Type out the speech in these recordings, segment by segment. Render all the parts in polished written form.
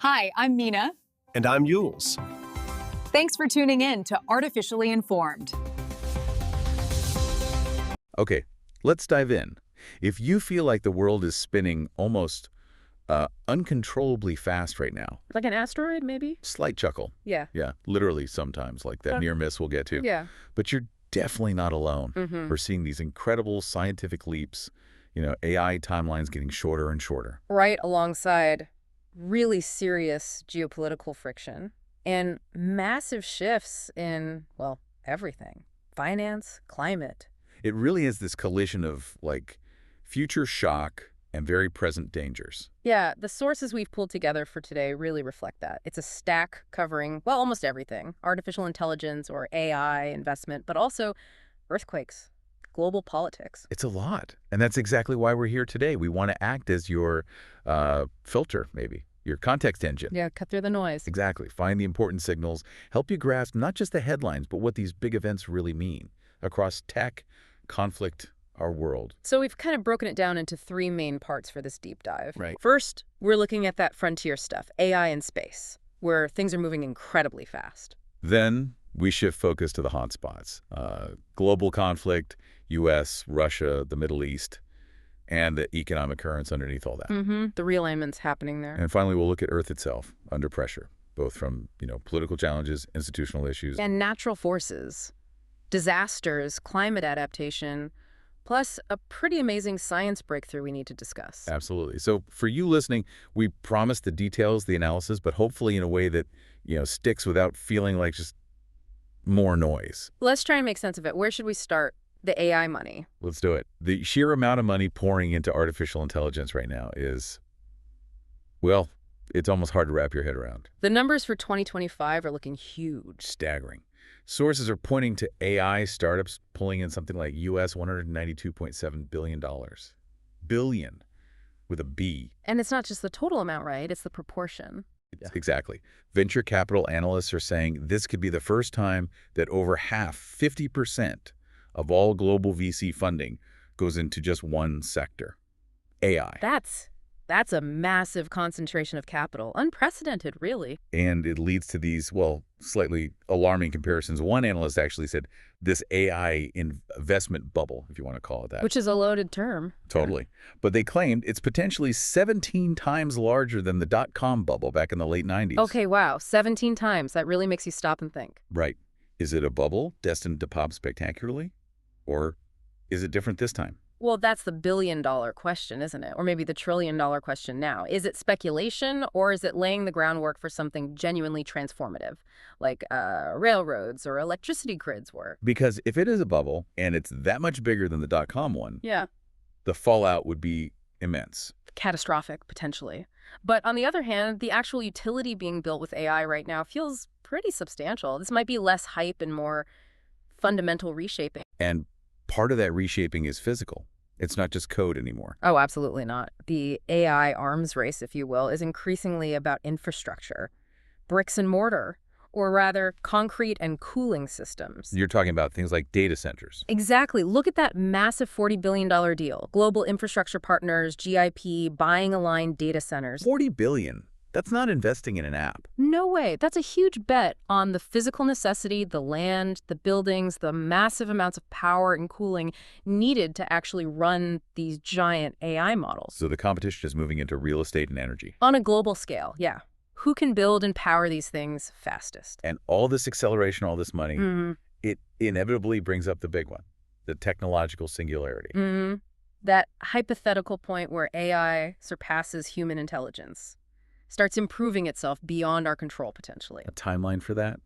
Hi, I'm Mina. And I'm Jules. Thanks for tuning in to Artificially Informed. Okay, let's dive in. If you feel like the world is spinning almost uncontrollably fast right now, Like an asteroid, maybe? slight chuckle. Yeah. Yeah, literally sometimes, like that near miss we'll get to. Yeah. But you're definitely not alone. Mm-hmm. We're seeing these incredible scientific leaps, AI timelines getting shorter and shorter. Right alongside really serious geopolitical friction and massive shifts in, well, everything. Finance, climate. It really is this collision of, future shock and very present dangers. Yeah, the sources we've pulled together for today really reflect that. It's a stack covering, well, almost everything. Artificial intelligence or AI investment, but also earthquakes, global politics. It's a lot. And that's exactly why we're here today. We want to act as your filter, maybe, your context engine. Yeah, cut through the noise. Exactly. Find the important signals, help you grasp not just the headlines, but what these big events really mean across tech, conflict, our world. So we've kind of broken it down into three main parts for this deep dive. Right. First, we're looking at that frontier stuff, AI in space, where things are moving incredibly fast. Then we shift focus to the hotspots. Global conflict, U.S., Russia, the Middle East, and the economic currents underneath all that. Mm-hmm. The realignment's happening there. And finally, we'll look at Earth itself under pressure, both from, political challenges, institutional issues. And natural forces, disasters, climate adaptation, plus a pretty amazing science breakthrough we need to discuss. Absolutely. So for you listening, we promise the details, the analysis, but hopefully in a way that, sticks without feeling like just more noise. Let's try and make sense of it. Where should we start? The AI money. Let's do it. The sheer amount of money pouring into artificial intelligence right now is, well, it's almost hard to wrap your head around. The numbers for 2025 are looking huge. Staggering. Sources are pointing to AI startups pulling in something like US $192.7 billion. Billion with a B. And it's not just the total amount, right? It's the proportion. Yeah. Exactly. Venture capital analysts are saying this could be the first time that over half, 50%, of all global VC funding goes into just one sector, AI. That's a massive concentration of capital. Unprecedented, really. And it leads to these, slightly alarming comparisons. One analyst actually said this AI investment bubble, if you want to call it that. Which is a loaded term. Totally. But they claimed it's potentially 17 times larger than the dot-com bubble back in the late 90s. Okay, wow. 17 times. That really makes you stop and think. Right. Is it a bubble destined to pop spectacularly? Or is it different this time? Well, that's the billion-dollar question, isn't it? Or maybe the trillion-dollar question now. Is it speculation, or is it laying the groundwork for something genuinely transformative, like railroads or electricity grids were? Because if it is a bubble, and it's that much bigger than the dot-com one, Yeah. the fallout would be immense. Catastrophic, potentially. But on the other hand, the actual utility being built with AI right now feels pretty substantial. This might be less hype and more fundamental reshaping. And part of that reshaping is physical. It's not just code anymore. Oh, absolutely not. The AI arms race, if you will, is increasingly about infrastructure, bricks and mortar, or rather concrete and cooling systems. You're talking about things like data centers. Exactly. Look at that massive $40 billion deal. Global infrastructure partners, GIP, buying aligned data centers. $40 billion. That's not investing in an app. No way. That's a huge bet on the physical necessity, the land, the buildings, the massive amounts of power and cooling needed to actually run these giant AI models. So the competition is moving into real estate and energy. On a global scale, yeah. Who can build and power these things fastest? And all this acceleration, all this money, it inevitably brings up the big one, the technological singularity. That hypothetical point where AI surpasses human intelligence, starts improving itself beyond our control, potentially. A timeline for that?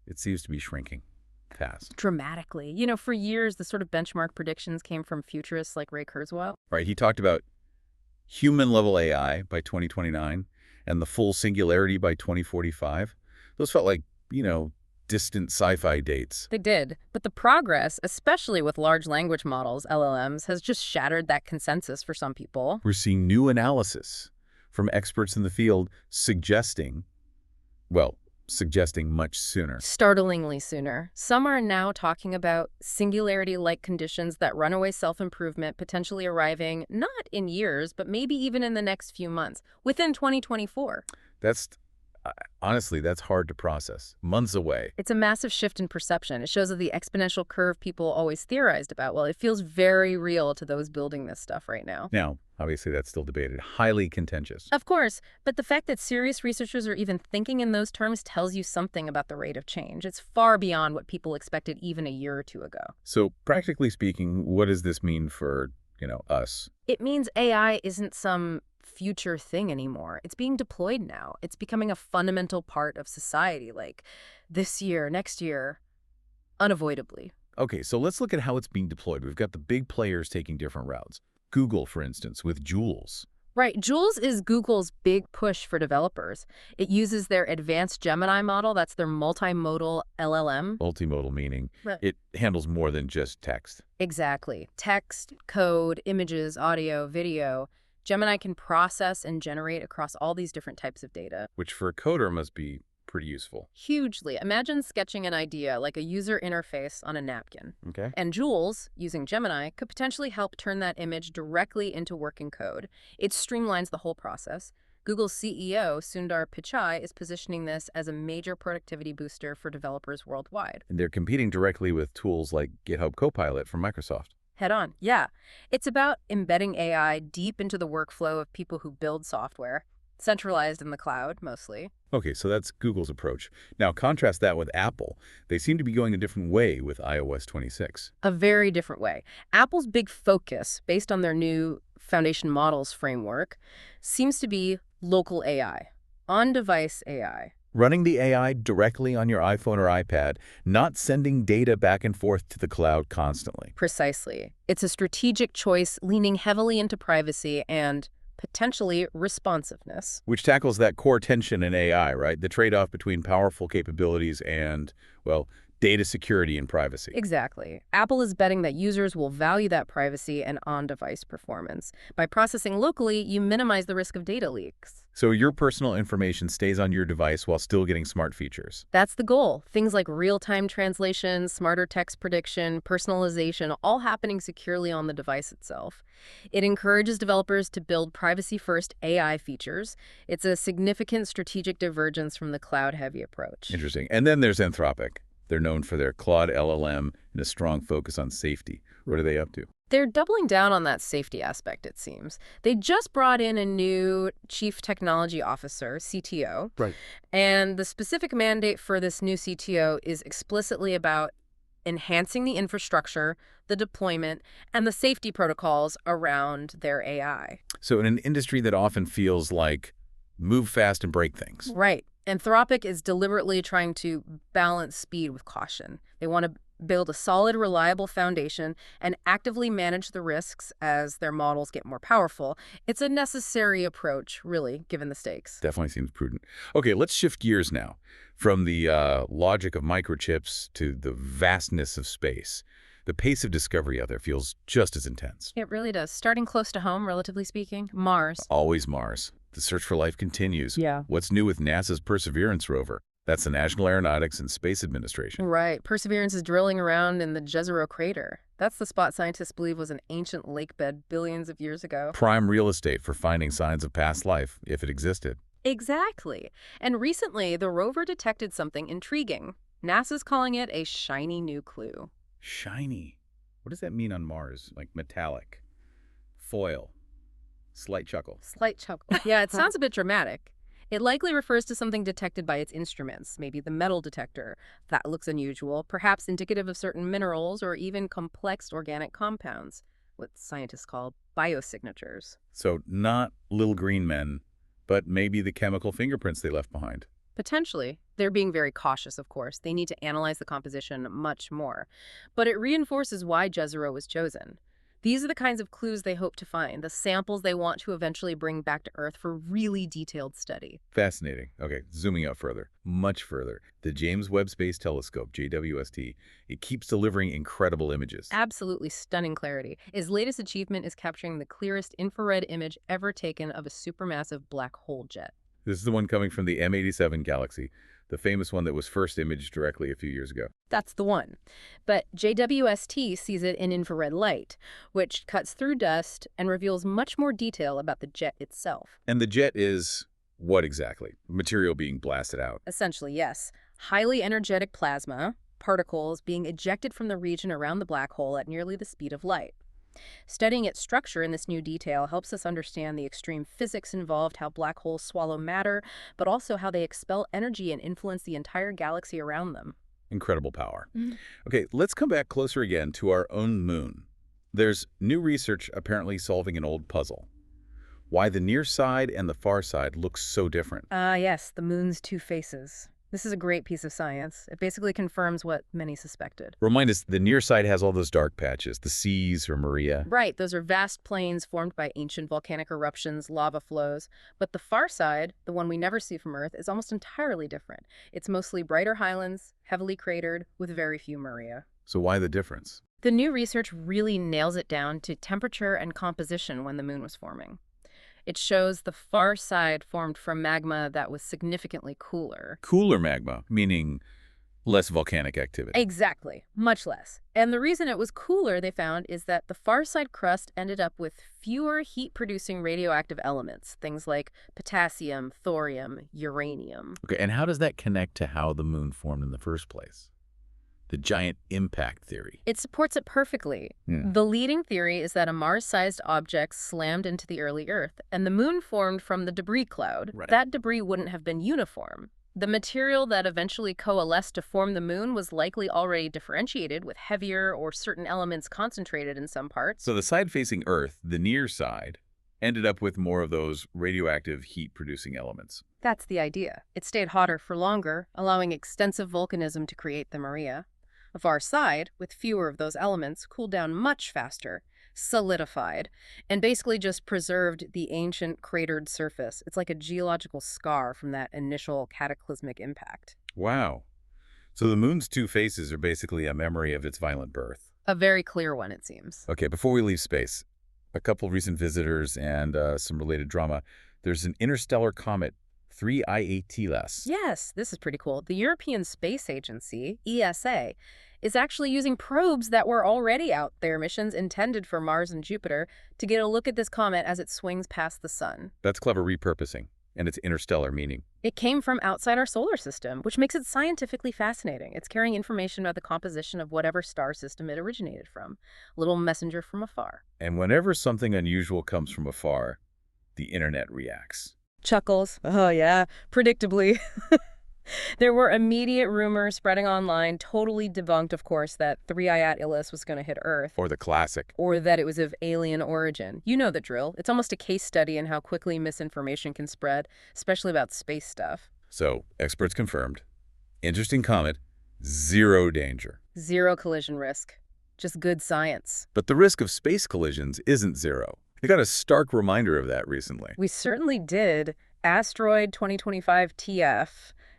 It seems to be shrinking fast. Dramatically. For years, the sort of benchmark predictions came from futurists like Ray Kurzweil. Right, he talked about human-level AI by 2029 and the full singularity by 2045. Those felt like, distant sci-fi dates. They did. But the progress, especially with large language models, LLMs, has just shattered that consensus for some people. We're seeing new analysis from experts in the field suggesting much sooner. Startlingly sooner. Some are now talking about singularity-like conditions, that runaway self-improvement potentially arriving not in years, but maybe even in the next few months, within 2024. That's honestly, that's hard to process. Months away. It's a massive shift in perception. It shows that the exponential curve people always theorized about, well, it feels very real to those building this stuff right now. Now, obviously, that's still debated. Highly contentious. Of course, but the fact that serious researchers are even thinking in those terms tells you something about the rate of change. It's far beyond what people expected even a year or two ago. So, practically speaking, what does this mean for, us? It means AI isn't some future thing anymore. It's being deployed now. It's becoming a fundamental part of society, like this year, next year, unavoidably. Okay, so let's look at how it's being deployed. We've got the big players taking different routes. Google, for instance, with Jules. Right. Jules is Google's big push for developers. It uses their advanced Gemini model. That's their multimodal LLM. Multimodal meaning Right. it handles more than just text. Exactly. Text, code, images, audio, video. Gemini can process and generate across all these different types of data. Which for a coder must be pretty useful. Hugely. Imagine sketching an idea like a user interface on a napkin. Okay. And Jules, using Gemini, could potentially help turn that image directly into working code. It streamlines the whole process. Google's CEO, Sundar Pichai, is positioning this as a major productivity booster for developers worldwide. And they're competing directly with tools like GitHub Copilot from Microsoft. Head on. Yeah. It's about embedding AI deep into the workflow of people who build software, centralized in the cloud, mostly. Okay, so that's Google's approach. Now, contrast that with Apple. They seem to be going a different way with iOS 26. A very different way. Apple's big focus, based on their new foundation models framework, seems to be local AI, on-device AI. Running the AI directly on your iPhone or iPad, not sending data back and forth to the cloud constantly. Precisely. It's a strategic choice leaning heavily into privacy and potentially responsiveness. Which tackles that core tension in AI, right? The trade-off between powerful capabilities and, well, data security and privacy. Exactly. Apple is betting that users will value that privacy and on-device performance. By processing locally, you minimize the risk of data leaks. So your personal information stays on your device while still getting smart features. That's the goal. Things like real-time translation, smarter text prediction, personalization, all happening securely on the device itself. It encourages developers to build privacy-first AI features. It's a significant strategic divergence from the cloud-heavy approach. Interesting. And then there's Anthropic. They're known for their Claude LLM and a strong focus on safety. What are they up to? They're doubling down on that safety aspect, it seems. They just brought in a new Chief Technology Officer, CTO. Right. And the specific mandate for this new CTO is explicitly about enhancing the infrastructure, the deployment, and the safety protocols around their AI. So in an industry that often feels like move fast and break things. Right. Anthropic is deliberately trying to balance speed with caution. They want to build a solid, reliable foundation and actively manage the risks as their models get more powerful. It's a necessary approach, really, given the stakes. Definitely seems prudent. Okay, let's shift gears now from the logic of microchips to the vastness of space. The pace of discovery out there feels just as intense. It really does. Starting close to home, relatively speaking, Mars. Always Mars. The search for life continues. Yeah. What's new with NASA's Perseverance rover? That's the National Aeronautics and Space Administration. Right. Perseverance is drilling around in the Jezero crater. That's the spot scientists believe was an ancient lake bed billions of years ago. Prime real estate for finding signs of past life, if it existed. Exactly. And recently, the rover detected something intriguing. NASA's calling it a shiny new clue. Shiny. What does that mean on Mars? Like metallic? Foil? Slight chuckle. Slight chuckle. Yeah, it sounds a bit dramatic. It likely refers to something detected by its instruments, maybe the metal detector. That looks unusual, perhaps indicative of certain minerals or even complex organic compounds, what scientists call biosignatures. So not little green men, but maybe the chemical fingerprints they left behind. Potentially. They're being very cautious, of course. They need to analyze the composition much more. But it reinforces why Jezero was chosen. These are the kinds of clues they hope to find, the samples they want to eventually bring back to Earth for really detailed study. Fascinating. Okay, zooming out further, much further. The James Webb Space Telescope, JWST, it keeps delivering incredible images. Absolutely stunning clarity. Its latest achievement is capturing the clearest infrared image ever taken of a supermassive black hole jet. This is the one coming from the M87 galaxy, the famous one that was first imaged directly a few years ago. That's the one. But JWST sees it in infrared light, which cuts through dust and reveals much more detail about the jet itself. And the jet is What exactly? Material being blasted out. Essentially, yes. Highly energetic plasma, particles being ejected from the region around the black hole at nearly the speed of light. Studying its structure in this new detail helps us understand the extreme physics involved, how black holes swallow matter, but also how they expel energy and influence the entire galaxy around them. Incredible power. Okay, let's come back closer again to our own moon. There's new research apparently solving an old puzzle. Why the near side and the far side look so different. Yes, the moon's two faces. This is a great piece of science. It basically confirms what many suspected. Remind us, the near side has all those dark patches, the seas or Maria. Right, those are vast plains formed by ancient volcanic eruptions, lava flows. But the far side, the one we never see from Earth, is almost entirely different. It's mostly brighter highlands, heavily cratered, with very few Maria. So why the difference? The new research really nails it down to temperature and composition when the moon was forming. It shows the far side formed from magma that was significantly cooler. Cooler magma, meaning less volcanic activity. Exactly, much less. And the reason it was cooler, they found, is that the far side crust ended up with fewer heat-producing radioactive elements, things like potassium, thorium, uranium. Okay, and how does that connect to how the moon formed in the first place? The giant impact theory. It supports it perfectly. The leading theory is that a Mars-sized object slammed into the early Earth, and the moon formed from the debris cloud. Right. That debris wouldn't have been uniform. The material that eventually coalesced to form the moon was likely already differentiated, with heavier or certain elements concentrated in some parts. So the side facing Earth, the near side, ended up with more of those radioactive heat-producing elements. That's the idea. It stayed hotter for longer, allowing extensive volcanism to create the Maria. The far side, with fewer of those elements, cooled down much faster, solidified, and basically just preserved the ancient cratered surface. It's like a geological scar from that initial cataclysmic impact. Wow. So the moon's two faces are basically a memory of its violent birth. A very clear one, it seems. Okay, before we leave space, a couple recent visitors and some related drama. There's an interstellar comet, 3I-ATLAS. Yes, this is pretty cool. The European Space Agency, ESA, is actually using probes that were already out there, missions intended for Mars and Jupiter, to get a look at this comet as it swings past the sun. That's clever repurposing, and its interstellar meaning. It came from outside our solar system, which makes it scientifically fascinating. It's carrying information about the composition of whatever star system it originated from. A little messenger from afar. And whenever something unusual comes from afar, the internet reacts. Chuckles. Oh, yeah, predictably. There were immediate rumors spreading online, totally debunked, of course, that 3I-ATLAS was going to hit Earth. Or the classic. Or that it was of alien origin. You know the drill. It's almost a case study in how quickly misinformation can spread, especially about space stuff. So, experts confirmed. Interesting comet, zero danger. Zero collision risk. Just good science. But the risk of space collisions isn't zero. We got a stark reminder of that recently. We certainly did. Asteroid 2025 TF.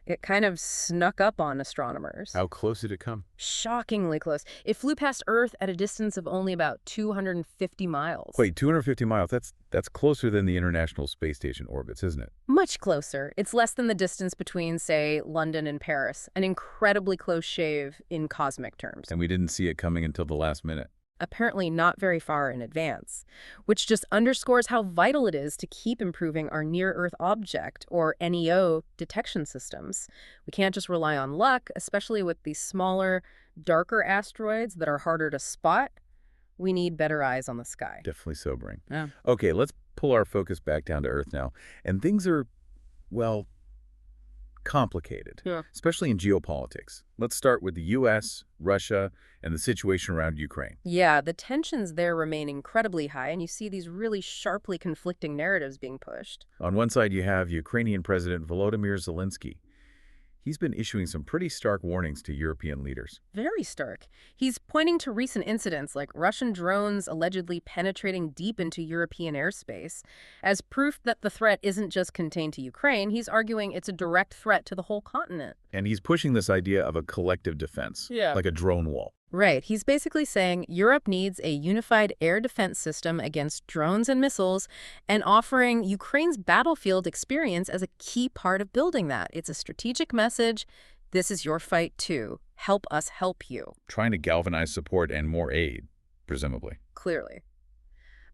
It kind of snuck up on astronomers. How close did it come? Shockingly close. It flew past Earth at a distance of only about 250 miles. Wait, 250 miles? That's closer than the International Space Station orbits, isn't it? Much closer. It's less than the distance between, say, London and Paris. An incredibly close shave in cosmic terms. And we didn't see it coming until the last minute. Apparently not very far in advance, which just underscores how vital it is to keep improving our near-Earth object, or NEO, detection systems. We can't just rely on luck, especially with these smaller, darker asteroids that are harder to spot. We need better eyes on the sky. Definitely sobering. Yeah. Okay, let's pull our focus back down to Earth now. And things are, well, complicated, especially in geopolitics. Let's start with the U.S., Russia, and the situation around Ukraine. Yeah, the tensions there remain incredibly high, and you see these really sharply conflicting narratives being pushed. On one side, you have Ukrainian President Volodymyr Zelensky. He's been issuing some pretty stark warnings to European leaders. Very stark. He's pointing to recent incidents like Russian drones allegedly penetrating deep into European airspace. As proof that the threat isn't just contained to Ukraine, he's arguing it's a direct threat to the whole continent. And he's pushing this idea of a collective defense, like a drone wall. Right. He's basically saying Europe needs a unified air defense system against drones and missiles, and offering Ukraine's battlefield experience as a key part of building that. It's a strategic message. This is your fight, too. Help us help you. Trying to galvanize support and more aid, presumably. Clearly.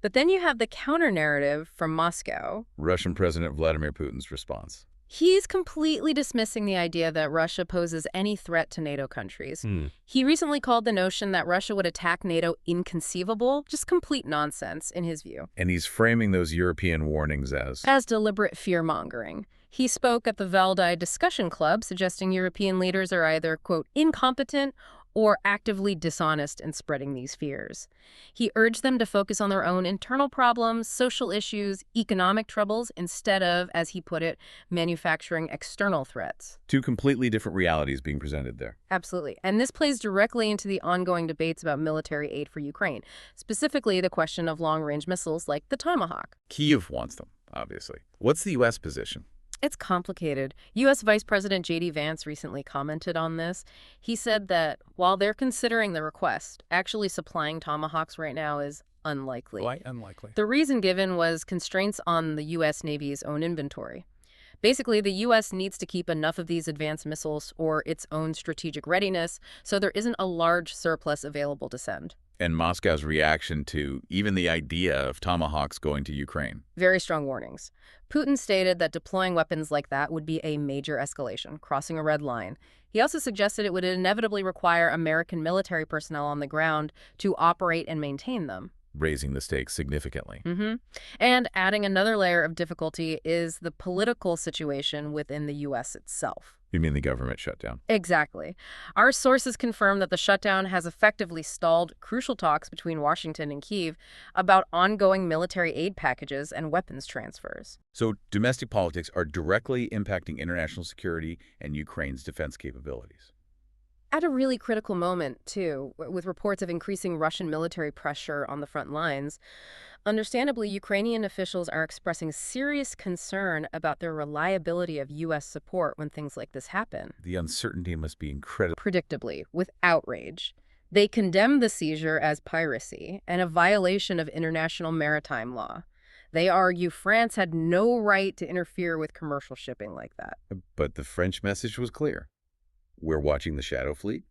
But then you have the counter-narrative from Moscow. Russian President Vladimir Putin's response. He's completely dismissing the idea that Russia poses any threat to NATO countries. He recently called the notion that Russia would attack NATO inconceivable, just complete nonsense, in his view. And he's framing those European warnings as Deliberate fear-mongering. He spoke at the Valdai Discussion Club, suggesting European leaders are either, quote, incompetent or actively dishonest in spreading these fears. He urged them to focus on their own internal problems, social issues, economic troubles, instead of, as he put it, manufacturing external threats. two completely different realities being presented there. Absolutely. And this plays directly into the ongoing debates about military aid for Ukraine, specifically the question of long-range missiles like the Tomahawk. Kyiv wants them, obviously. What's the U.S. position? It's complicated. U.S. Vice President J.D. Vance recently commented on this. He said that while they're considering the request, actually supplying Tomahawks right now is unlikely. Why unlikely? The reason given was constraints on the U.S. Navy's own inventory. Basically, the U.S. needs to keep enough of these advanced missiles or its own strategic readiness, so there isn't a large surplus available to send. And Moscow's reaction to even the idea of Tomahawks going to Ukraine. Very strong warnings. Putin stated that deploying weapons like that would be a major escalation, crossing a red line. He also suggested it would inevitably require American military personnel on the ground to operate and maintain them. Raising the stakes significantly. And adding another layer of difficulty is the political situation within the U.S. itself. You mean the government shutdown? Exactly. Our sources confirm that the shutdown has effectively stalled crucial talks between Washington and Kyiv about ongoing military aid packages and weapons transfers. So domestic politics are directly impacting international security and Ukraine's defense capabilities. At a really critical moment, too, with reports of increasing Russian military pressure on the front lines, understandably, Ukrainian officials are expressing serious concern about their reliability of U.S. support when things like this happen. The uncertainty must be incredible. Predictably, with outrage. They condemn the seizure as piracy and a violation of international maritime law. They argue France had no right to interfere with commercial shipping like that. But the French message was clear. We're watching the Shadow Fleet,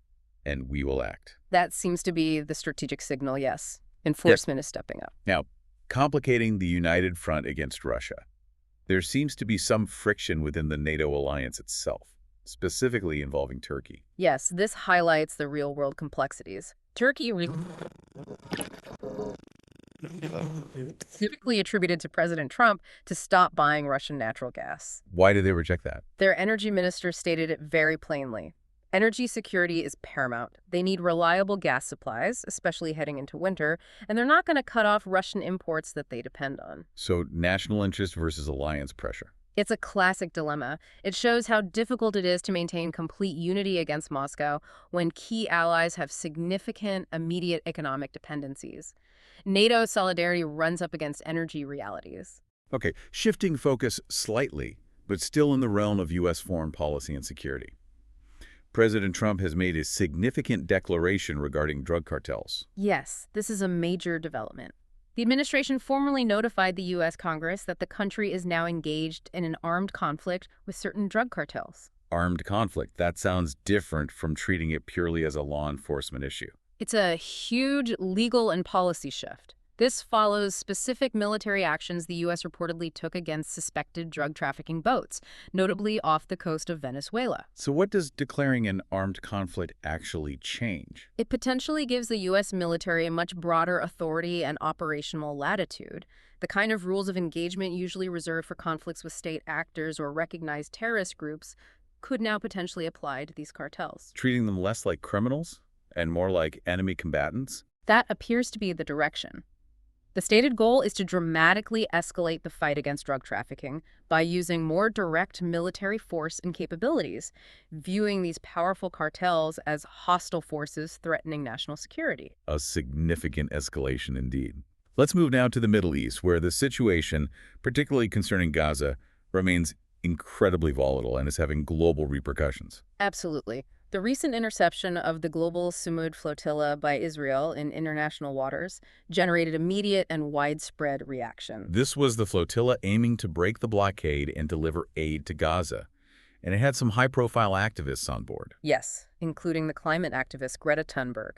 and we will act. That seems to be the strategic signal, yes. Enforcement is stepping up. Now, complicating the united front against Russia, there seems to be some friction within the NATO alliance itself, specifically involving Turkey. Yes, this highlights the real-world complexities. Turkey typically attributed to President Trump to stop buying Russian natural gas. Why did they reject that? Their energy minister stated it very plainly. Energy security is paramount. They need reliable gas supplies, especially heading into winter, and they're not going to cut off Russian imports that they depend on. So national interest versus alliance pressure. It's a classic dilemma. It shows how difficult it is to maintain complete unity against Moscow when key allies have significant immediate economic dependencies. NATO solidarity runs up against energy realities. Okay, shifting focus slightly, but still in the realm of U.S. foreign policy and security. President Trump has made a significant declaration regarding drug cartels. Yes, this is a major development. The administration formally notified the U.S. Congress that the country is now engaged in an armed conflict with certain drug cartels. Armed conflict, that sounds different from treating it purely as a law enforcement issue. It's a huge legal and policy shift. This follows specific military actions the U.S. reportedly took against suspected drug trafficking boats, notably off the coast of Venezuela. So what does declaring an armed conflict actually change? It potentially gives the U.S. military a much broader authority and operational latitude. The kind of rules of engagement usually reserved for conflicts with state actors or recognized terrorist groups could now potentially apply to these cartels. Treating them less like criminals and more like enemy combatants? That appears to be the direction. The stated goal is to dramatically escalate the fight against drug trafficking by using more direct military force and capabilities, viewing these powerful cartels as hostile forces threatening national security. A significant escalation indeed. Let's move now to the Middle East, where the situation, particularly concerning Gaza, remains incredibly volatile and is having global repercussions. Absolutely. The recent interception of the global Sumud flotilla by Israel in international waters generated immediate and widespread reaction. This was the flotilla aiming to break the blockade and deliver aid to Gaza. And it had some high-profile activists on board. Yes, including the climate activist Greta Thunberg.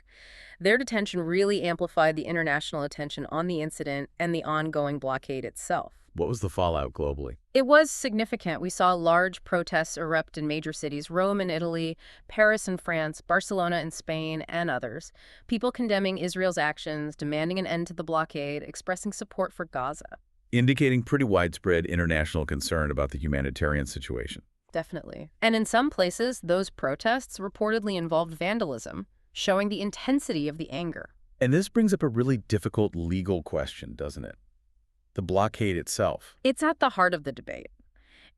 Their detention really amplified the international attention on the incident and the ongoing blockade itself. What was the fallout globally? It was significant. We saw large protests erupt in major cities, Rome in Italy, Paris in France, Barcelona in Spain, and others. People condemning Israel's actions, demanding an end to the blockade, expressing support for Gaza. Indicating pretty widespread international concern about the humanitarian situation. Definitely. And in some places, those protests reportedly involved vandalism, showing the intensity of the anger. And this brings up a really difficult legal question, doesn't it? The blockade itself. It's at the heart of the debate.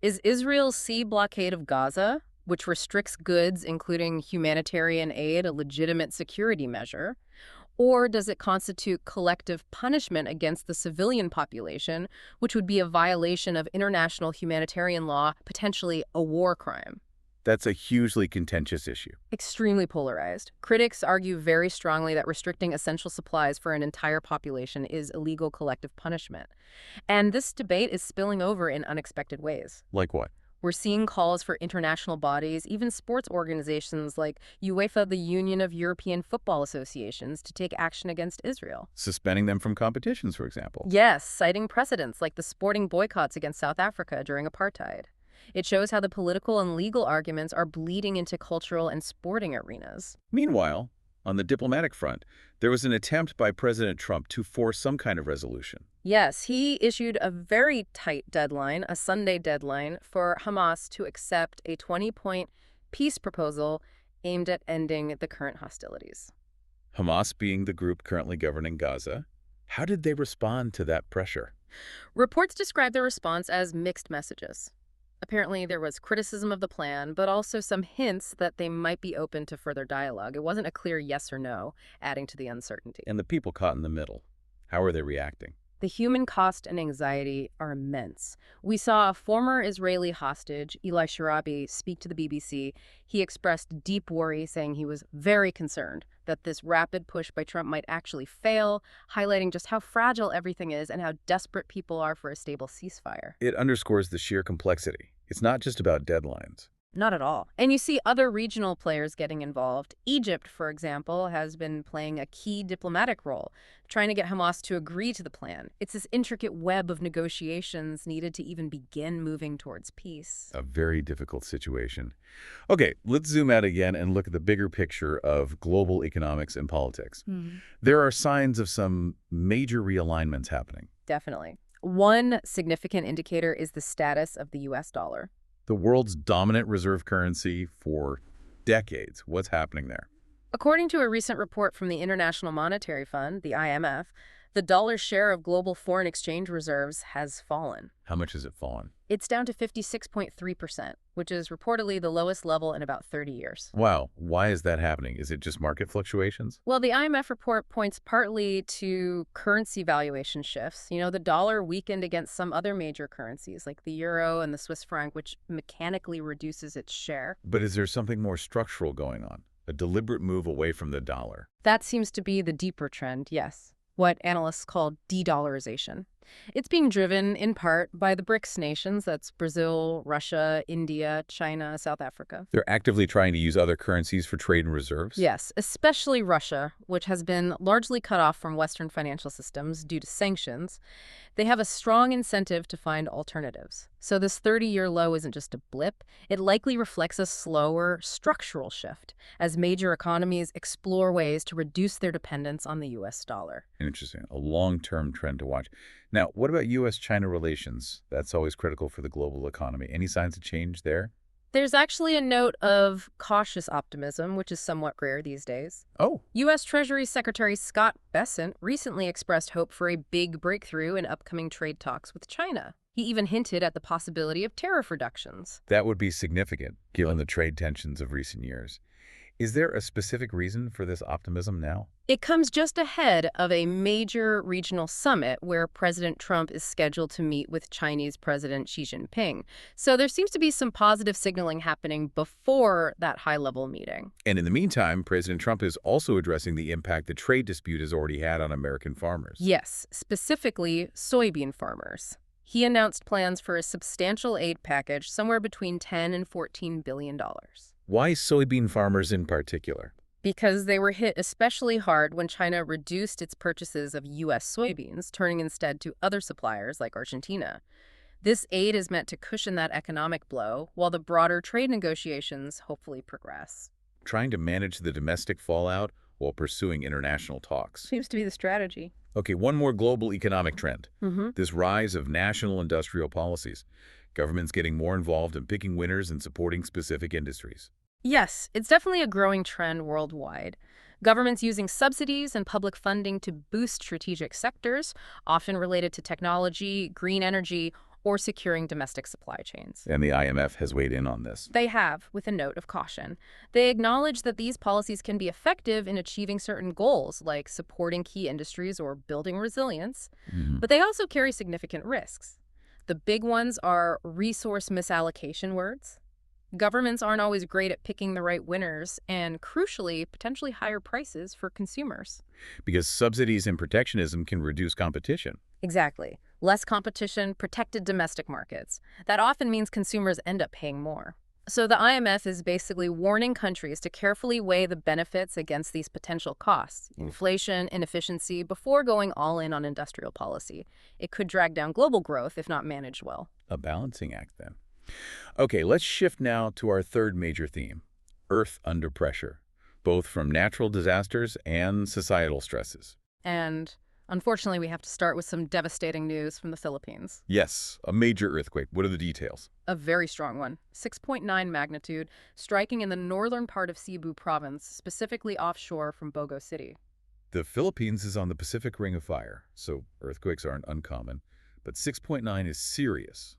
Is Israel's sea blockade of Gaza, which restricts goods, including humanitarian aid, a legitimate security measure? Or does it constitute collective punishment against the civilian population, which would be a violation of international humanitarian law, potentially a war crime? That's a hugely contentious issue. Extremely polarized. Critics argue very strongly that restricting essential supplies for an entire population is illegal collective punishment. And this debate is spilling over in unexpected ways. Like what? We're seeing calls for international bodies, even sports organizations like UEFA, the Union of European Football Associations, to take action against Israel. Suspending them from competitions, for example. Yes, citing precedents like the sporting boycotts against South Africa during apartheid. It shows how the political and legal arguments are bleeding into cultural and sporting arenas. Meanwhile, on the diplomatic front, there was an attempt by President Trump to force some kind of resolution. Yes, he issued a very tight deadline, a Sunday deadline, for Hamas to accept a 20-point peace proposal aimed at ending the current hostilities. Hamas being the group currently governing Gaza, how did they respond to that pressure? Reports describe their response as mixed messages. Apparently, there was criticism of the plan, but also some hints that they might be open to further dialogue. It wasn't a clear yes or no, adding to the uncertainty. And the people caught in the middle, how are they reacting? The human cost and anxiety are immense. We saw a former Israeli hostage, Eli Sharabi, speak to the BBC. He expressed deep worry, saying he was very concerned that this rapid push by Trump might actually fail, highlighting just how fragile everything is and how desperate people are for a stable ceasefire. It underscores the sheer complexity. It's not just about deadlines. Not at all. And you see other regional players getting involved. Egypt, for example, has been playing a key diplomatic role, trying to get Hamas to agree to the plan. It's this intricate web of negotiations needed to even begin moving towards peace. A very difficult situation. Okay, let's zoom out again and look at the bigger picture of global economics and politics. There are signs of some major realignments happening. Definitely. One significant indicator is the status of the U.S. dollar. The world's dominant reserve currency for decades. What's happening there? According to a recent report from the International Monetary Fund, the IMF, the dollar's share of global foreign exchange reserves has fallen. How much has it fallen? It's down to 56.3%, which is reportedly the lowest level in about 30 years. Wow. Why is that happening? Is it just market fluctuations? Well, the IMF report points partly to currency valuation shifts. You know, the dollar weakened against some other major currencies like the euro and the Swiss franc, which mechanically reduces its share. But is there something more structural going on? A deliberate move away from the dollar? That seems to be the deeper trend, yes. What analysts call de-dollarization. It's being driven, in part, by the BRICS nations, that's Brazil, Russia, India, China, South Africa. They're actively trying to use other currencies for trade and reserves? Yes, especially Russia, which has been largely cut off from Western financial systems due to sanctions. They have a strong incentive to find alternatives. So this 30-year low isn't just a blip. It likely reflects a slower, structural shift as major economies explore ways to reduce their dependence on the U.S. dollar. Interesting. A long-term trend to watch. Now, what about U.S.-China relations? That's always critical for the global economy. Any signs of change there? There's actually a note of cautious optimism, which is somewhat rare these days. Oh. U.S. Treasury Secretary Scott Bessent recently expressed hope for a big breakthrough in upcoming trade talks with China. He even hinted at the possibility of tariff reductions. That would be significant, given the trade tensions of recent years. Is there a specific reason for this optimism now? It comes just ahead of a major regional summit where President Trump is scheduled to meet with Chinese President Xi Jinping. So there seems to be some positive signaling happening before that high-level meeting. And in the meantime, President Trump is also addressing the impact the trade dispute has already had on American farmers. Yes, specifically soybean farmers. He announced plans for a substantial aid package somewhere between $10 and $14 billion. Why soybean farmers in particular? Because they were hit especially hard when China reduced its purchases of U.S. soybeans, turning instead to other suppliers like Argentina. This aid is meant to cushion that economic blow, while the broader trade negotiations hopefully progress. Trying to manage the domestic fallout while pursuing international talks. Seems to be the strategy. Okay, one more global economic trend. Mm-hmm. This rise of national industrial policies. Governments getting more involved in picking winners and supporting specific industries. Yes, it's definitely a growing trend worldwide. Governments using subsidies and public funding to boost strategic sectors, often related to technology, green energy, or securing domestic supply chains. And the IMF has weighed in on this. They have, with a note of caution. They acknowledge that these policies can be effective in achieving certain goals, like supporting key industries or building resilience, but they also carry significant risks. The big ones are resource misallocation words. Governments aren't always great at picking the right winners and, crucially, potentially higher prices for consumers. Because subsidies and protectionism can reduce competition. Exactly. Less competition, protected domestic markets. That often means consumers end up paying more. So the IMF is basically warning countries to carefully weigh the benefits against these potential costs, inflation, inefficiency, before going all in on industrial policy. It could drag down global growth if not managed well. A balancing act, then. Okay, let's shift now to our third major theme, Earth under pressure, both from natural disasters and societal stresses. And unfortunately, we have to start with some devastating news from the Philippines. Yes, a major earthquake. What are the details? A very strong one, 6.9 magnitude, striking in the northern part of Cebu province, specifically offshore from Bogo City. The Philippines is on the Pacific Ring of Fire, so earthquakes aren't uncommon, but 6.9 is serious.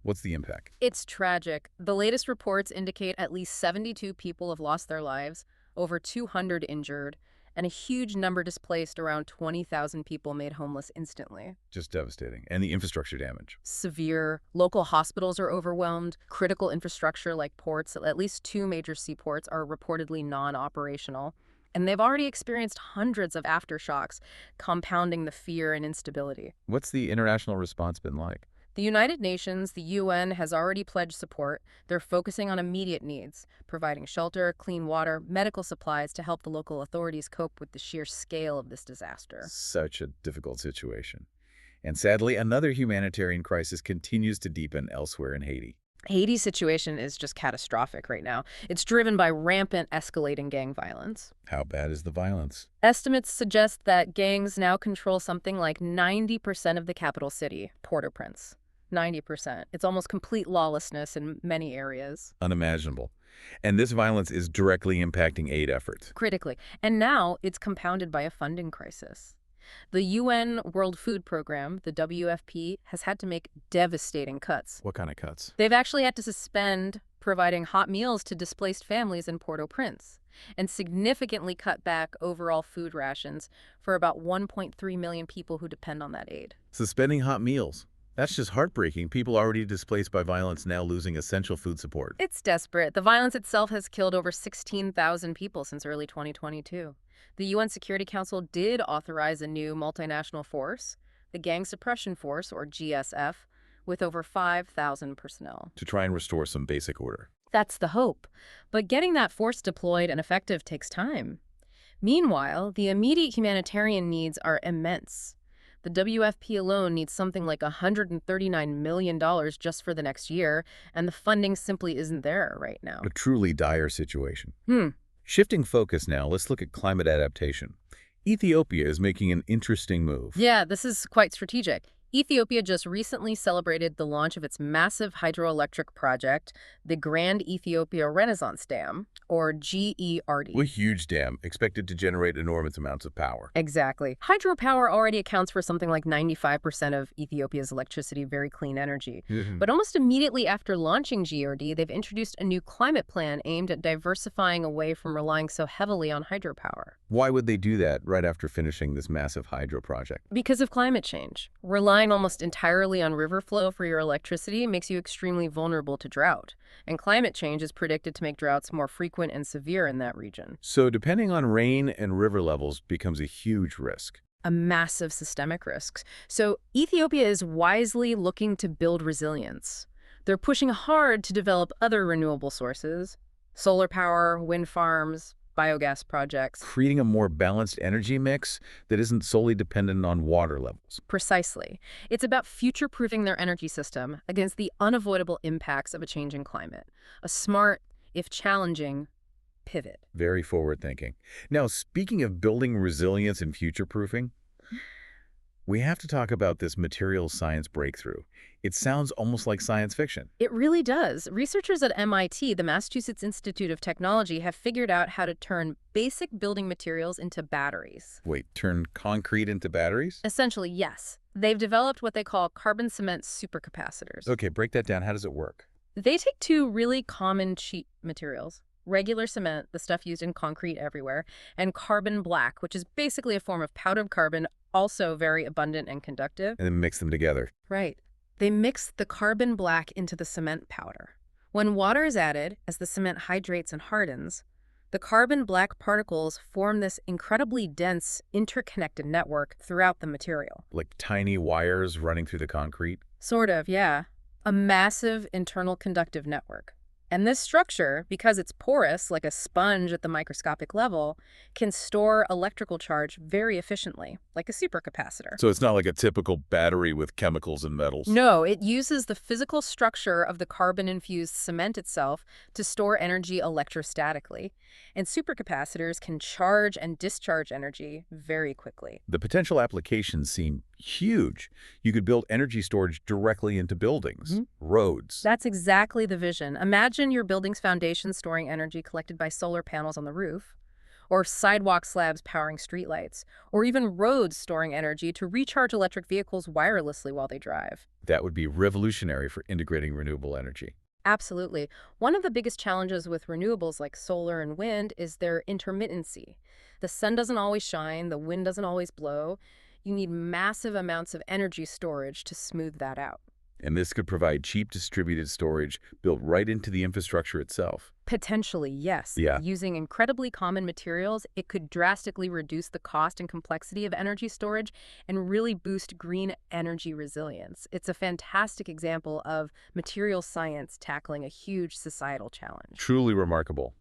What's the impact? It's tragic. The latest reports indicate at least 72 people have lost their lives, over 200 injured, and a huge number displaced. Around 20,000 people made homeless instantly. Just devastating. And the infrastructure damage? Severe. Local hospitals are overwhelmed. Critical infrastructure like ports, at least 2 major seaports, are reportedly non-operational. And they've already experienced hundreds of aftershocks, compounding the fear and instability. What's the international response been like? The United Nations, the UN, has already pledged support. They're focusing on immediate needs, providing shelter, clean water, medical supplies to help the local authorities cope with the sheer scale of this disaster. Such a difficult situation. And sadly, another humanitarian crisis continues to deepen elsewhere in Haiti. Haiti's situation is just catastrophic right now. It's driven by rampant, escalating gang violence. How bad is the violence? Estimates suggest that gangs now control something like 90% of the capital city, Port-au-Prince. 90%. It's almost complete lawlessness in many areas. Unimaginable. And this violence is directly impacting aid efforts. Critically. And now it's compounded by a funding crisis. The UN World Food Program, the WFP, has had to make devastating cuts. What kind of cuts? They've actually had to suspend providing hot meals to displaced families in Port-au-Prince and significantly cut back overall food rations for about 1.3 million people who depend on that aid. Suspending hot meals. That's just heartbreaking. People already displaced by violence now losing essential food support. It's desperate. The violence itself has killed over 16,000 people since early 2022. The UN Security Council did authorize a new multinational force, the Gang Suppression Force, or GSF, with over 5,000 personnel. To try and restore some basic order. That's the hope. But getting that force deployed and effective takes time. Meanwhile, the immediate humanitarian needs are immense. The WFP alone needs something like $139 million just for the next year, and the funding simply isn't there right now. A truly dire situation. Shifting focus now, let's look at climate adaptation. Ethiopia is making an interesting move. Yeah, this is quite strategic. Ethiopia just recently celebrated the launch of its massive hydroelectric project, the Grand Ethiopia Renaissance Dam, or GERD. A huge dam expected to generate enormous amounts of power. Exactly. Hydropower already accounts for something like 95% of Ethiopia's electricity, very clean energy. But almost immediately after launching GERD, they've introduced a new climate plan aimed at diversifying away from relying so heavily on hydropower. Why would they do that right after finishing this massive hydro project? Because of climate change. Relying almost entirely on river flow for your electricity makes you extremely vulnerable to drought. And climate change is predicted to make droughts more frequent and severe in that region. So depending on rain and river levels becomes a huge risk. a massive systemic risk. So Ethiopia is wisely looking to build resilience. They're pushing hard to develop other renewable sources, solar power, wind farms, biogas projects. Creating a more balanced energy mix that isn't solely dependent on water levels. Precisely. It's about future-proofing their energy system against the unavoidable impacts of a changing climate. A smart, if challenging, pivot. Very forward-thinking. Now, speaking of building resilience and future-proofing, we have to talk about this materials science breakthrough. It sounds almost like science fiction. It really does. Researchers at MIT, the Massachusetts Institute of Technology, have figured out how to turn basic building materials into batteries. Wait, turn concrete into batteries? Essentially, yes. They've developed what they call carbon cement supercapacitors. Okay, break that down. How does it work? They take two really common cheap materials, regular cement, the stuff used in concrete everywhere, and carbon black, which is basically a form of powdered carbon, also very abundant and conductive. And then mix them together. Right. They mix the carbon black into the cement powder. When water is added, as the cement hydrates and hardens, the carbon black particles form this incredibly dense, interconnected network throughout the material. Like tiny wires running through the concrete? Sort of, yeah. A massive internal conductive network. And this structure, because it's porous, like a sponge at the microscopic level, can store electrical charge very efficiently, like a supercapacitor. So it's not like a typical battery with chemicals and metals. No, it uses the physical structure of the carbon-infused cement itself to store energy electrostatically. And supercapacitors can charge and discharge energy very quickly. The potential applications seem huge. You could build energy storage directly into buildings, roads. That's exactly the vision. Imagine your building's foundation storing energy collected by solar panels on the roof, or sidewalk slabs powering streetlights, or even roads storing energy to recharge electric vehicles wirelessly while they drive. That would be revolutionary for integrating renewable energy. Absolutely. One of the biggest challenges with renewables like solar and wind is their intermittency. The sun doesn't always shine, the wind doesn't always blow. You need massive amounts of energy storage to smooth that out. And this could provide cheap distributed storage built right into the infrastructure itself. Potentially, yes. Yeah. Using incredibly common materials, it could drastically reduce the cost and complexity of energy storage and really boost green energy resilience. It's a fantastic example of material science tackling a huge societal challenge. Truly remarkable.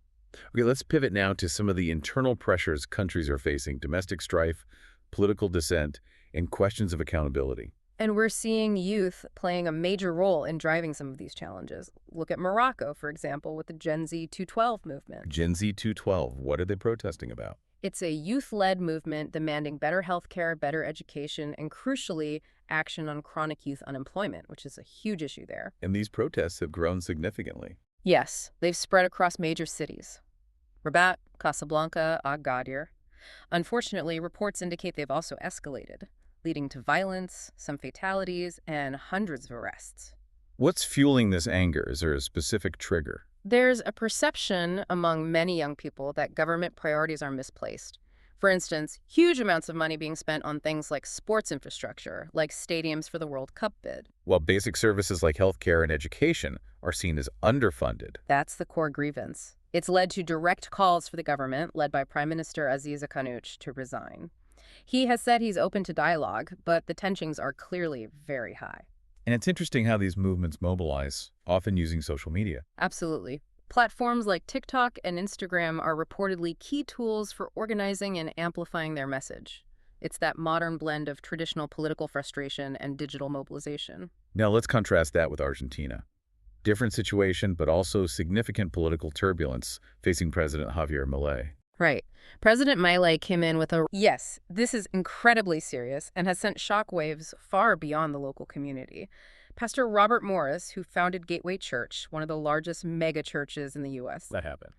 Okay, let's pivot now to some of the internal pressures countries are facing: domestic strife, political dissent, and questions of accountability. And we're seeing youth playing a major role in driving some of these challenges. Look at Morocco, for example, with the Gen Z 212 movement. Gen Z 212, what are they protesting about? It's a youth-led movement demanding better healthcare, better education, and crucially, action on chronic youth unemployment, which is a huge issue there. And these protests have grown significantly. Yes, they've spread across major cities. Rabat, Casablanca, Agadir. Unfortunately, reports indicate they've also escalated, leading to violence, some fatalities, and hundreds of arrests. What's fueling this anger? Is there a specific trigger? There's a perception among many young people that government priorities are misplaced. For instance, huge amounts of money being spent on things like sports infrastructure, like stadiums for the World Cup bid. While basic services like healthcare and education are seen as underfunded. That's the core grievance. It's led to direct calls for the government, led by Prime Minister Aziz Akanouch, to resign. He has said he's open to dialogue, but the tensions are clearly very high. And it's interesting how these movements mobilize, often using social media. Absolutely. Platforms like TikTok and Instagram are reportedly key tools for organizing and amplifying their message. It's that modern blend of traditional political frustration and digital mobilization. Now let's contrast that with Argentina. Different situation, but also significant political turbulence facing President Javier Milei. Right. President Milei came in with a, yes, this is incredibly serious and has sent shockwaves far beyond the local community. Pastor Robert Morris, who founded Gateway Church, one of the largest mega churches in the U.S. That happened.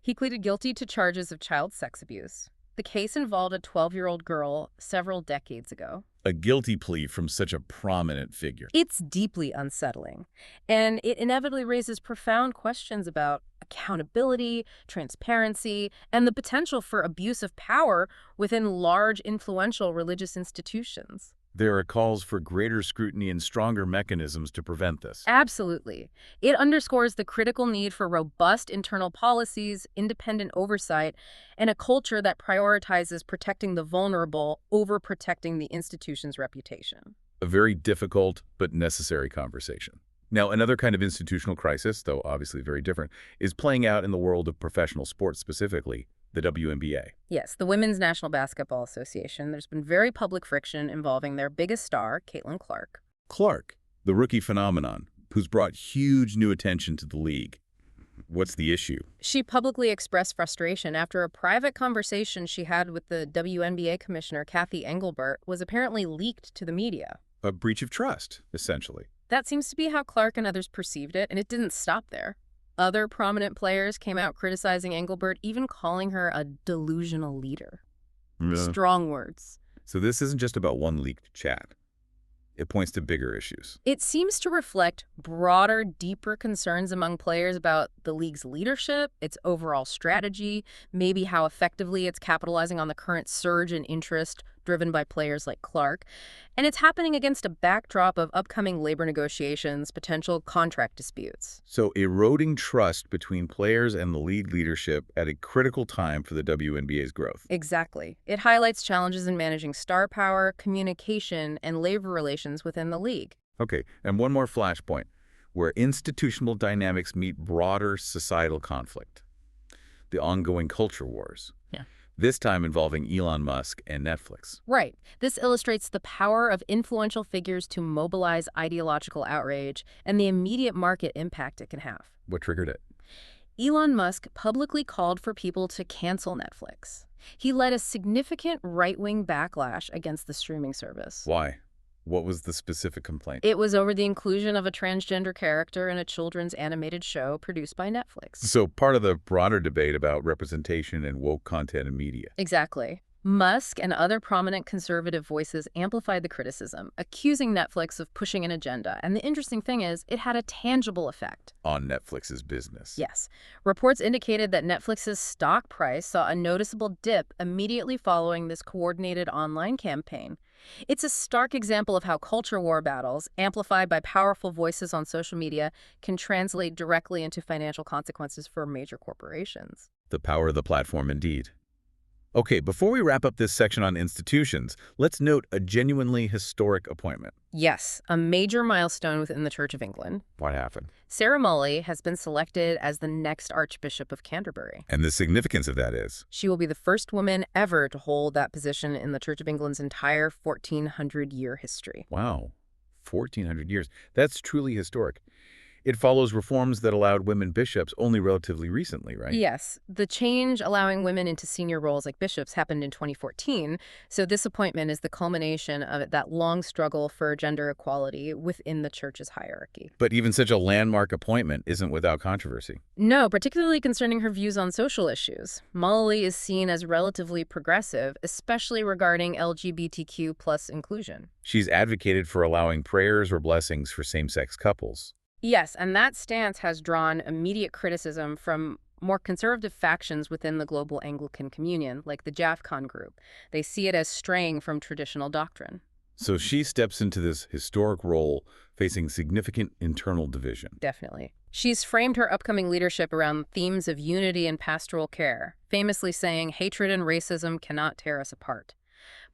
He pleaded guilty to charges of child sex abuse. The case involved a 12-year-old girl several decades ago. A guilty plea from such a prominent figure. It's deeply unsettling, and it inevitably raises profound questions about accountability, transparency, and the potential for abuse of power within large, influential religious institutions. There are calls for greater scrutiny and stronger mechanisms to prevent this. Absolutely. It underscores the critical need for robust internal policies, independent oversight, and a culture that prioritizes protecting the vulnerable over protecting the institution's reputation. A very difficult but necessary conversation. Now, another kind of institutional crisis, though obviously very different, is playing out in the world of professional sports, specifically the WNBA. Yes, the Women's National Basketball Association. There's been very public friction involving their biggest star, Caitlin Clark. Clark, the rookie phenomenon, who's brought huge new attention to the league. What's the issue? She publicly expressed frustration after a private conversation she had with the WNBA Commissioner Cathy Engelbert was apparently leaked to the media. A breach of trust, essentially. That seems to be how Clark and others perceived it, and it didn't stop there. Other prominent players came out criticizing Engelbert, even calling her a delusional leader. Yeah. Strong words. So this isn't just about one leaked chat. It points to bigger issues. It seems to reflect broader, deeper concerns among players about the league's leadership, its overall strategy, maybe how effectively it's capitalizing on the current surge in interest driven by players like Clark. And it's happening against a backdrop of upcoming labor negotiations, potential contract disputes. So eroding trust between players and the league leadership at a critical time for the WNBA's growth. Exactly. It highlights challenges in managing star power, communication, and labor relations within the league. Okay, and one more flashpoint, where institutional dynamics meet broader societal conflict. The ongoing culture wars. Yeah. This time involving Elon Musk and Netflix. Right. This illustrates the power of influential figures to mobilize ideological outrage and the immediate market impact it can have. What triggered it? Elon Musk publicly called for people to cancel Netflix. He led a significant right-wing backlash against the streaming service. Why? What was the specific complaint? It was over the inclusion of a transgender character in a children's animated show produced by Netflix. So part of the broader debate about representation and woke content in media. Exactly. Musk and other prominent conservative voices amplified the criticism, accusing Netflix of pushing an agenda. And the interesting thing is, it had a tangible effect. On Netflix's business. Yes. Reports indicated that Netflix's stock price saw a noticeable dip immediately following this coordinated online campaign. It's a stark example of how culture war battles, amplified by powerful voices on social media, can translate directly into financial consequences for major corporations. The power of the platform, indeed. Okay, before we wrap up this section on institutions, let's note a genuinely historic appointment. Yes, a major milestone within the Church of England. What happened? Sarah Milei has been selected as the next Archbishop of Canterbury. And the significance of that is? She will be the first woman ever to hold that position in the Church of England's entire 1,400-year history. Wow, 1,400 years. That's truly historic. It follows reforms that allowed women bishops only relatively recently, right? Yes. The change allowing women into senior roles like bishops happened in 2014, so this appointment is the culmination of that long struggle for gender equality within the church's hierarchy. But even such a landmark appointment isn't without controversy. No, particularly concerning her views on social issues. Milei is seen as relatively progressive, especially regarding LGBTQ+ inclusion. She's advocated for allowing prayers or blessings for same-sex couples. Yes, and that stance has drawn immediate criticism from more conservative factions within the global Anglican communion, like the JAFCON group. They see it as straying from traditional doctrine. So she steps into this historic role, facing significant internal division. Definitely. She's framed her upcoming leadership around themes of unity and pastoral care, famously saying hatred and racism cannot tear us apart.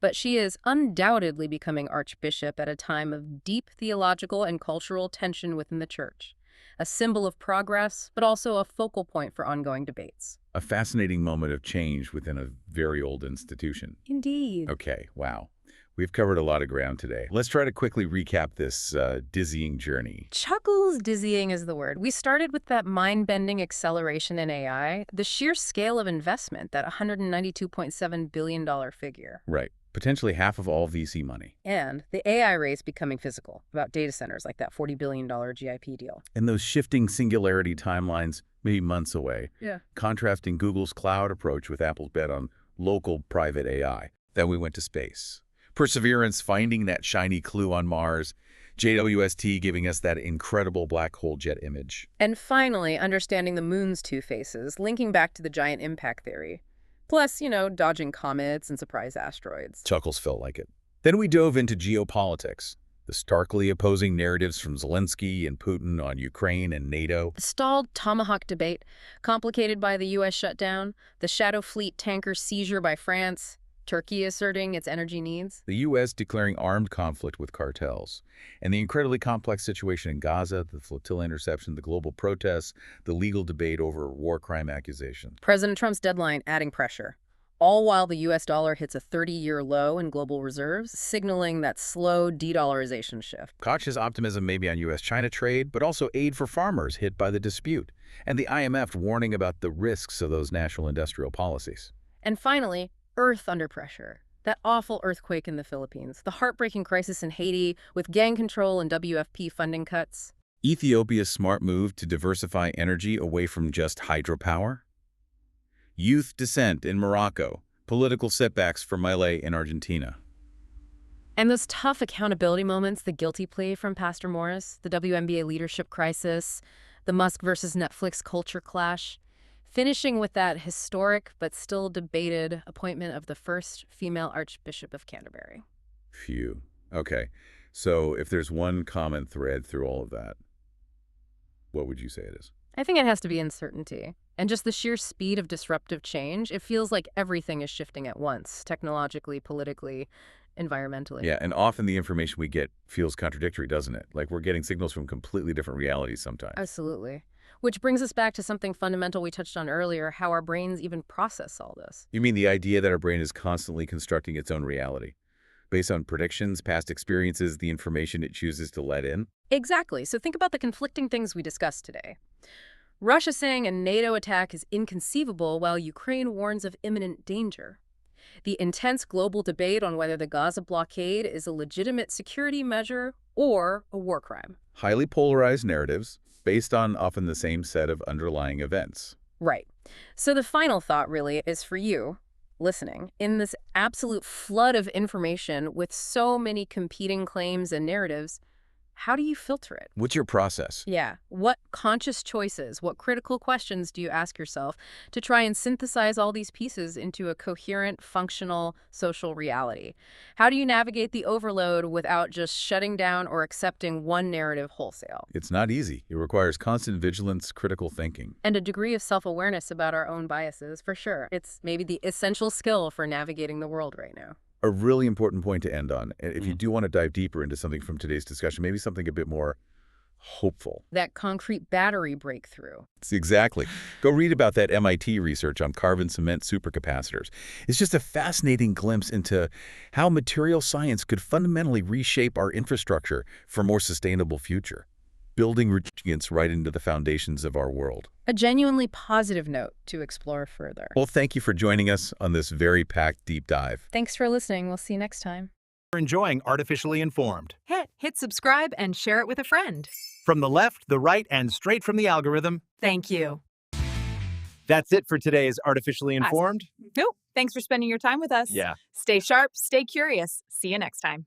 But she is undoubtedly becoming archbishop at a time of deep theological and cultural tension within the church, a symbol of progress, but also a focal point for ongoing debates. A fascinating moment of change within a very old institution. Indeed. Okay, wow. We've covered a lot of ground today. Let's try to quickly recap this dizzying journey. Chuckles dizzying is the word. We started with that mind-bending acceleration in AI, the sheer scale of investment, that $192.7 billion figure. Right. Potentially half of all VC money. And the AI race becoming physical, about data centers like that $40 billion GIP deal. And those shifting Singularity timelines maybe months away. Yeah. Contrasting Google's cloud approach with Apple's bet on local private AI. Then we went to space. Perseverance finding that shiny clue on Mars. JWST giving us that incredible black hole jet image. And finally, understanding the moon's two faces, linking back to the giant impact theory. Plus, dodging comets and surprise asteroids. Chuckles felt like it. Then we dove into geopolitics, the starkly opposing narratives from Zelensky and Putin on Ukraine and NATO. The stalled Tomahawk debate, complicated by the U.S. shutdown, the Shadow Fleet tanker seizure by France, Turkey asserting its energy needs. The U.S. declaring armed conflict with cartels, and the incredibly complex situation in Gaza, the flotilla interception, the global protests, the legal debate over war crime accusations. President Trump's deadline adding pressure, all while the U.S. dollar hits a 30-year low in global reserves, signaling that slow de-dollarization shift. Cautious optimism maybe on U.S.-China trade, but also aid for farmers hit by the dispute, and the IMF warning about the risks of those national industrial policies. And finally, Earth under pressure. That awful earthquake in the Philippines, the heartbreaking crisis in Haiti with gang control and WFP funding cuts. Ethiopia's smart move to diversify energy away from just hydropower. Youth dissent in Morocco, political setbacks for Milei in Argentina. And those tough accountability moments, the guilty plea from Pastor Morris, the WNBA leadership crisis, the Musk versus Netflix culture clash. Finishing with that historic but still debated appointment of the first female Archbishop of Canterbury. Phew. Okay, so if there's one common thread through all of that, what would you say it is? I think it has to be uncertainty. And just the sheer speed of disruptive change. It feels like everything is shifting at once, technologically, politically, environmentally. Yeah, and often the information we get feels contradictory, doesn't it? Like we're getting signals from completely different realities sometimes. Absolutely. Which brings us back to something fundamental we touched on earlier, how our brains even process all this. You mean the idea that our brain is constantly constructing its own reality, based on predictions, past experiences, the information it chooses to let in? Exactly. So think about the conflicting things we discussed today. Russia saying a NATO attack is inconceivable while Ukraine warns of imminent danger. The intense global debate on whether the Gaza blockade is a legitimate security measure or a war crime. Highly polarized narratives, based on often the same set of underlying events. Right. So the final thought really is for you, listening, in this absolute flood of information with so many competing claims and narratives, how do you filter it? What's your process? Yeah. What conscious choices, what critical questions do you ask yourself to try and synthesize all these pieces into a coherent, functional, social reality? How do you navigate the overload without just shutting down or accepting one narrative wholesale? It's not easy. It requires constant vigilance, critical thinking. And a degree of self-awareness about our own biases, for sure. It's maybe the essential skill for navigating the world right now. A really important point to end on. If you do want to dive deeper into something from today's discussion, maybe something a bit more hopeful. That concrete battery breakthrough. Exactly. Go read about that MIT research on carbon cement supercapacitors. It's just a fascinating glimpse into how material science could fundamentally reshape our infrastructure for a more sustainable future, building resilience right into the foundations of our world. A genuinely positive note to explore further. Well, thank you for joining us on this very packed deep dive. Thanks for listening. We'll see you next time. For enjoying Artificially Informed. Hit subscribe and share it with a friend. From the left, the right, and straight from the algorithm. Thank you. That's it for today's Artificially Informed. Nope. Thanks for spending your time with us. Yeah. Stay sharp, stay curious. See you next time.